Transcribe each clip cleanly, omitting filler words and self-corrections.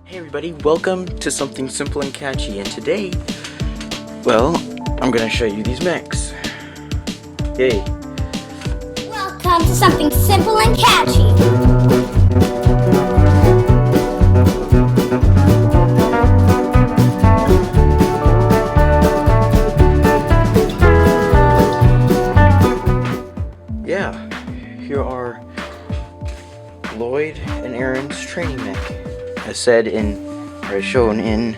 Hey everybody, welcome to something simple and catchy, and today, well, I'm gonna show you these mechs. Yay. Welcome to something simple and catchy. Yeah, here are Lloyd and Arin's training mech, as said in, or as shown in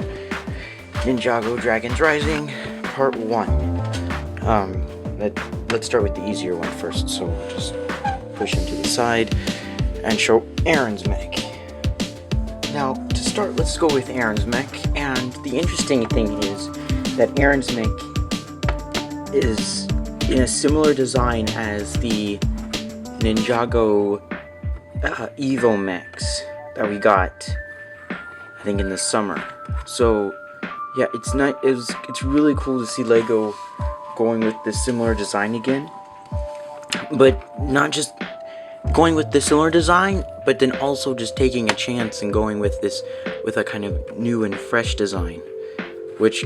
Ninjago Dragons Rising Part 1. Let's start with the easier one first, so we'll just push him to the side and show Arin's mech. Now, to start, let's go with Arin's mech, and the interesting thing is that Arin's mech is in a similar design as the Ninjago Evo mechs that we got, I think, in the summer. So yeah, it's really cool to see Lego going with this similar design again, but not just going with the similar design, but then also just taking a chance and going with a kind of new and fresh design, which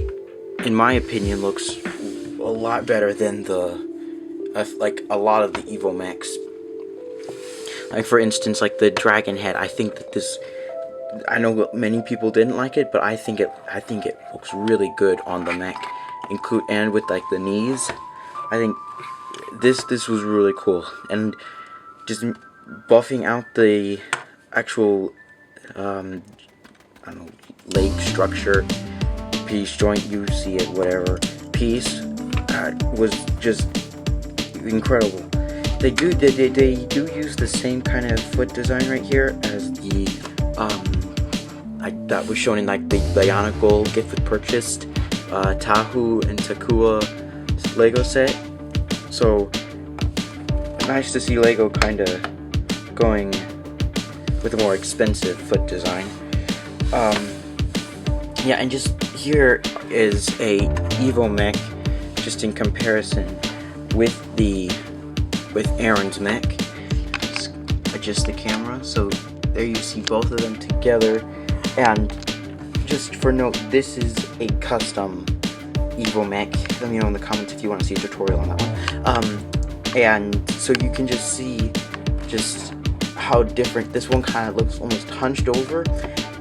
in my opinion looks a lot better than like a lot of the Evo mechs. Like, for instance, like the dragon head. I think that this, I know many people didn't like it, but I think it looks really good on the mech, and with like the knees. I think this was really cool, and just buffing out the actual I don't know, leg structure, piece, joint, you see it, whatever piece, was just incredible. They do use the same kind of foot design right here as the that was shown in like the Bionicle gift with purchased Tahu and Takua Lego set. So nice to see Lego kind of going with a more expensive foot design. Yeah, and just here is a Evo mech, just in comparison with Arin's mech. Just adjust the camera, so there you see both of them together. And just for note, this is a custom Evo mech. Let me know in the comments if you want to see a tutorial on that one. And so you can just see just how different this one kind of looks, almost hunched over,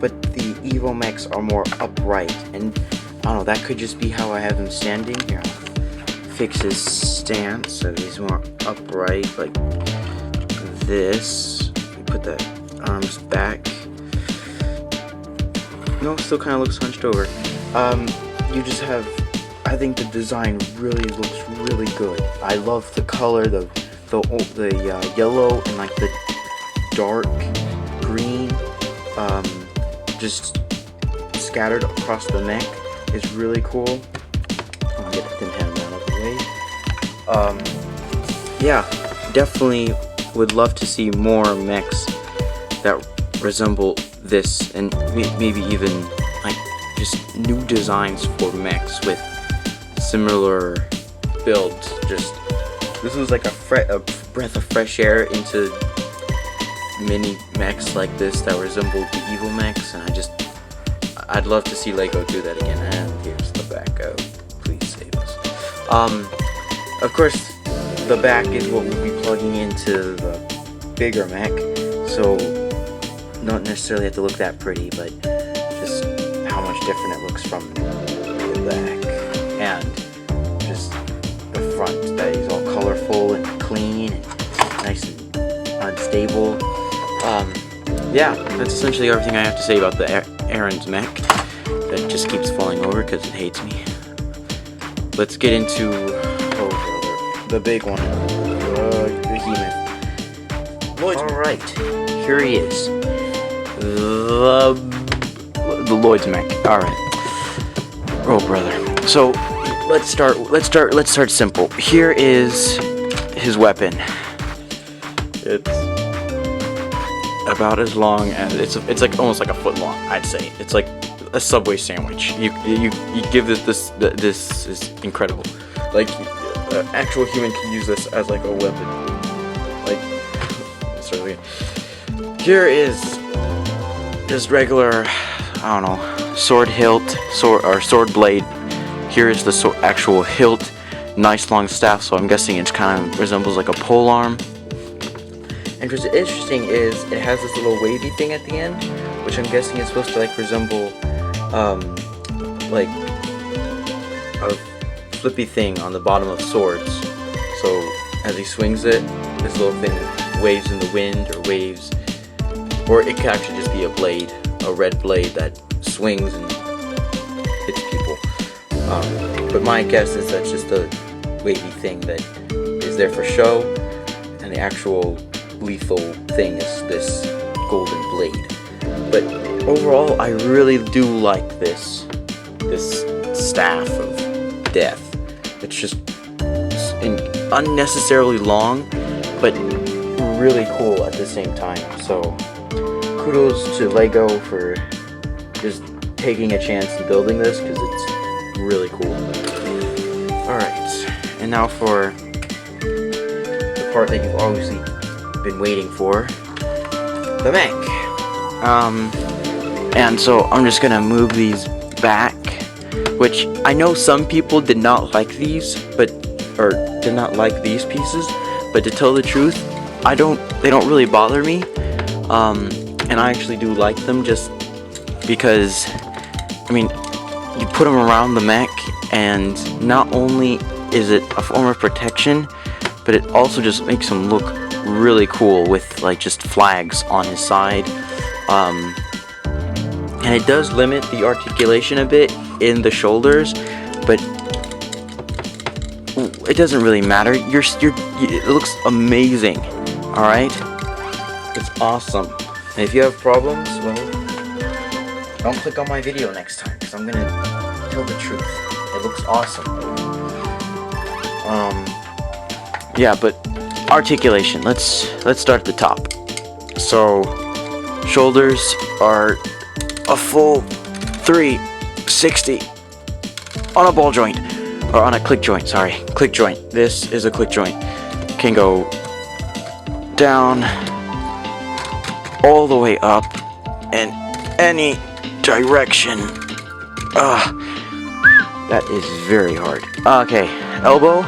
but the Evo mechs are more upright. And I don't know, that could just be how I have him standing here. Fix his stance so he's more upright, like this. Put the arms back. No, still kind of looks hunched over. You just have, I think the design really looks really good. I love the color, the yellow and like the dark green, just scattered across the mech is really cool. I'll get them hand out of the way. Yeah, definitely would love to see more mechs that resemble this, and maybe even like just new designs for mechs with similar builds. Just this was like a breath of fresh air into mini mechs like this that resembled the Evo mechs, and I'd love to see Lego do that again. And here's the back. Oh, please save us. Of course, the back is what we'll be plugging into the bigger mech, so not necessarily have to look that pretty, but just how much different it looks from the back, and just the front that is all colorful and clean and nice and unstable. Yeah, that's essentially everything I have to say about the Arin's mech that just keeps falling over because it hates me. Let's get into the big one, the behemoth. Alright, here he is. The Lloyd's mech. Alright. Oh brother. So let's start simple. Here is his weapon. It's about as long as it's like almost like a foot long, I'd say. It's like a Subway sandwich. You give this is incredible. Like an actual human can use this as like a weapon. Like, let's start again. Here is just regular I don't know, sword hilt, sword blade. Here is the actual hilt, nice long staff. So I'm guessing it kind of resembles like a pole arm. And what's interesting is it has this little wavy thing at the end, which I'm guessing is supposed to like resemble like a flippy thing on the bottom of swords. So as he swings it, this little thing waves in the wind, or waves, or it could actually just be a blade, a red blade that swings and hits people. But my guess is that's just a wavy thing that is there for show, and the actual lethal thing is this golden blade. But overall, I really do like this staff of death. It's just unnecessarily long, but really cool at the same time. So kudos to Lego for just taking a chance and building this, because it's really cool. Alright, and now for the part that you've obviously been waiting for, the mech. And so I'm just gonna move these back, which I know some people did not like these, or did not like these pieces, but to tell the truth, they don't really bother me, and I actually do like them, just because, I mean, you put them around the mech, and not only is it a form of protection, but it also just makes him look really cool with like just flags on his side, and it does limit the articulation a bit in the shoulders, but it doesn't really matter. It looks amazing. All right, it's awesome. And if you have problems, well, don't click on my video next time, because I'm gonna tell the truth. It looks awesome. Yeah, but articulation. Let's start at the top. So shoulders are a full 360 on a ball joint, or on a click joint. Sorry, click joint. This is a click joint. Can go down all the way up in any direction. That is very hard. Okay, elbow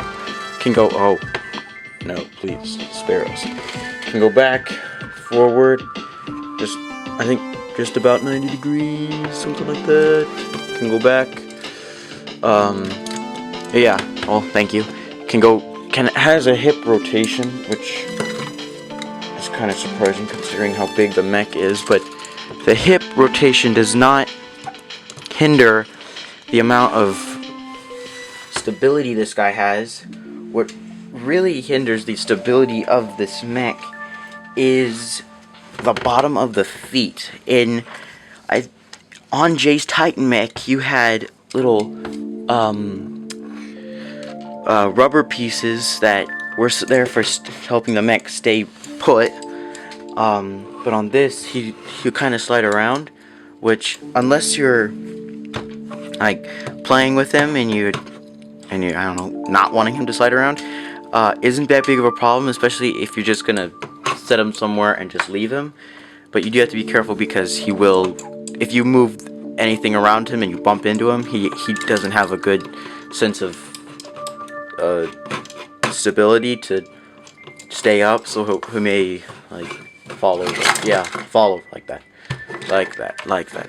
can go, oh no, please spare us. Can go back, forward, I think just about 90 degrees, something like that. Can go back. Yeah, well, thank you. Has a hip rotation, which is kind of surprising considering how big the mech is, but the hip rotation does not hinder the amount of stability this guy has. What really hinders the stability of this mech is the bottom of the feet. On Jay's Titan mech, you had little rubber pieces that were there for helping the mech stay put. But on this, you kind of slide around, which, unless you're like playing with him and you I don't know, not wanting him to slide around, isn't that big of a problem, especially if you're just gonna set him somewhere and just leave him. But you do have to be careful, because he will, if you move anything around him and you bump into him, he doesn't have a good sense of stability to stay up, so he may like follow like that.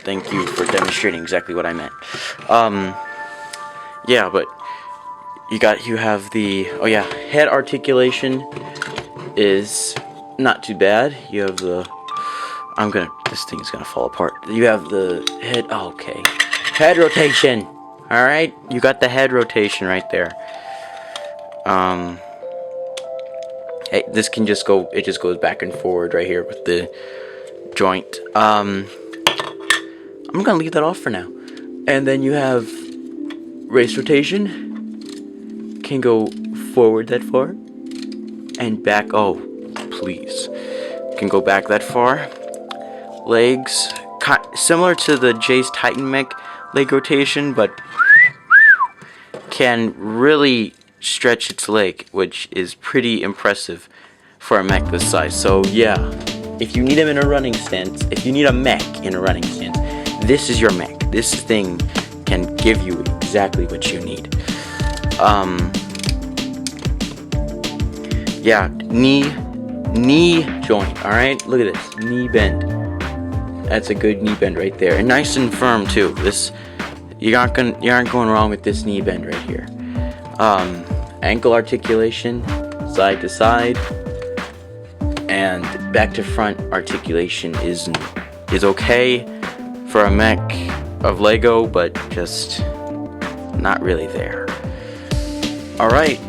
Thank you for demonstrating exactly what I meant. Yeah, but you have the, oh yeah, head articulation is not too bad. You have the, this thing is gonna fall apart. You have the head, oh, okay, head rotation. All right, you got the head rotation right there. Hey, this can just go, it just goes back and forward right here with the joint. I'm gonna leave that off for now. And then you have race rotation. Can go forward that far and back. Oh, please. Can go back that far. Legs, similar to the Jay's Titan mech leg rotation, but can really stretch its leg, which is pretty impressive for a mech this size. So yeah, if you need him in a running stance, if you need a mech in a running stance, this is your mech. This thing can give you exactly what you need. Yeah, knee joint. All right, look at this knee bend. That's a good knee bend right there, and nice and firm too. This you aren't going wrong with this knee bend right here. Ankle articulation, side to side, and back to front articulation is okay for a mech of Lego, but just not really there. All right,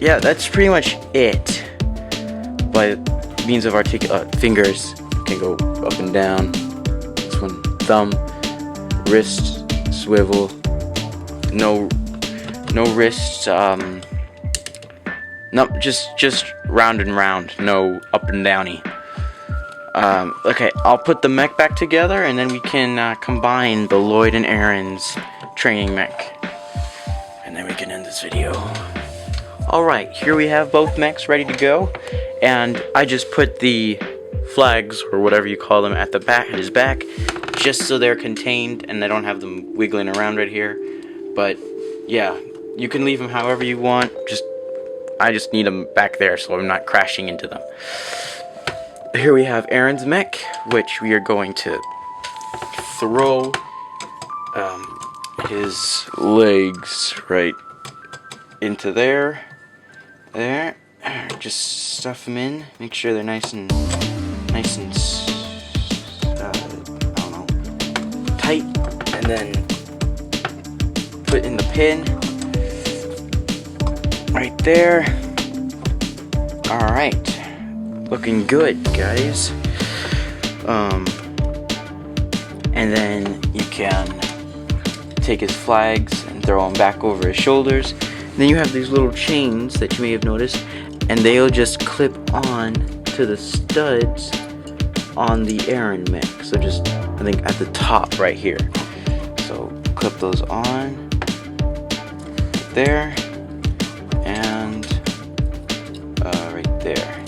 yeah, that's pretty much it. By means of fingers can go up and down. This one, thumb, wrist, swivel. No wrists. No, just round and round. No up and downy. Okay, I'll put the mech back together, and then we can combine the Lloyd and Arin's training mech, and then we can end this video. Alright, here we have both mechs ready to go, and I just put the flags, or whatever you call them, at the back, at his back, just so they're contained, and I don't have them wiggling around right here. But, yeah, you can leave them however you want, I just need them back there so I'm not crashing into them. Here we have Arin's mech, which we are going to throw his legs right into there. Just stuff them in. Make sure they're nice and I don't know, tight, and then put in the pin right there. All right. Looking good, guys. And then you can take his flags and throw them back over his shoulders. And then you have these little chains that you may have noticed, and they'll just clip on to the studs on the Arin mech. So just, I think, at the top right here. So clip those on there and right there.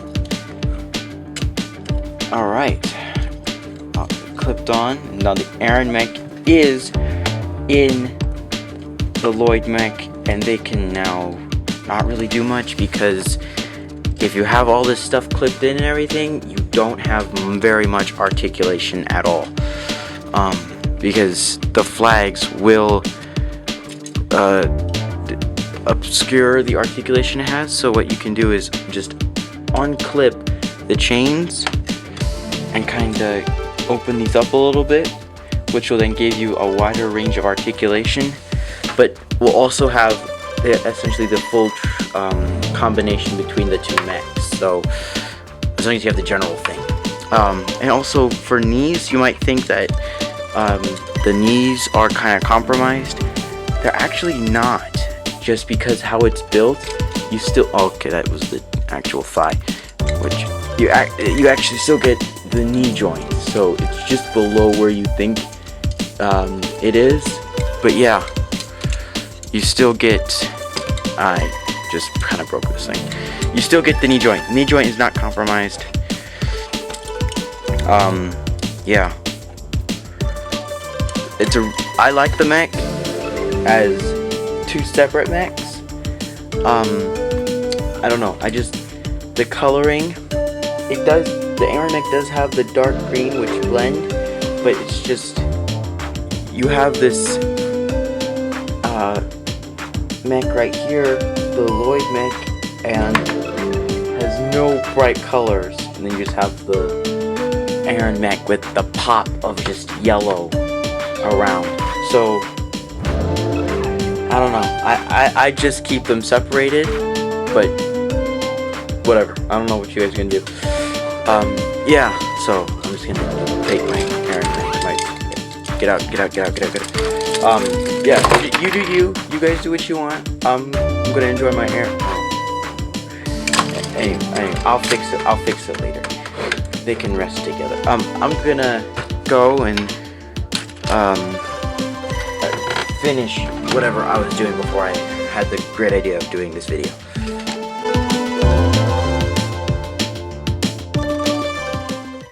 Alright, clipped on. Now the Arin mech is in the Lloyd mech, and they can now not really do much, because if you have all this stuff clipped in and everything, you don't have very much articulation at all, because the flags will obscure the articulation it has. So what you can do is just unclip the chains and kind of open these up a little bit, which will then give you a wider range of articulation, but will also have essentially the full combination between the two mechs. So as long as you have the general thing. And also for knees, you might think that the knees are kind of compromised. They're actually not, just because how it's built. You still, okay, that was the actual thigh, which you actually still get the knee joint, so it's just below where you think it is. But yeah, you still get, I just kind of broke this thing. You still get the knee joint. Knee joint is not compromised. Yeah, I like the mech as two separate mechs. I don't know, the coloring, the Arin mech does have the dark green which blend, but it's just, you have this mech right here, the Lloyd mech, and has no bright colors, and then you just have the Arin mech with the pop of just yellow around. So I don't know, I just keep them separated, but whatever, I don't know what you guys are gonna do. Yeah, so I'm just gonna take my Arin mech, get out. Yeah, you do you guys do what you want. I'm gonna enjoy my hair. Anyway, I'll fix it later. They can rest together. I'm gonna go and finish whatever I was doing before I had the great idea of doing this video.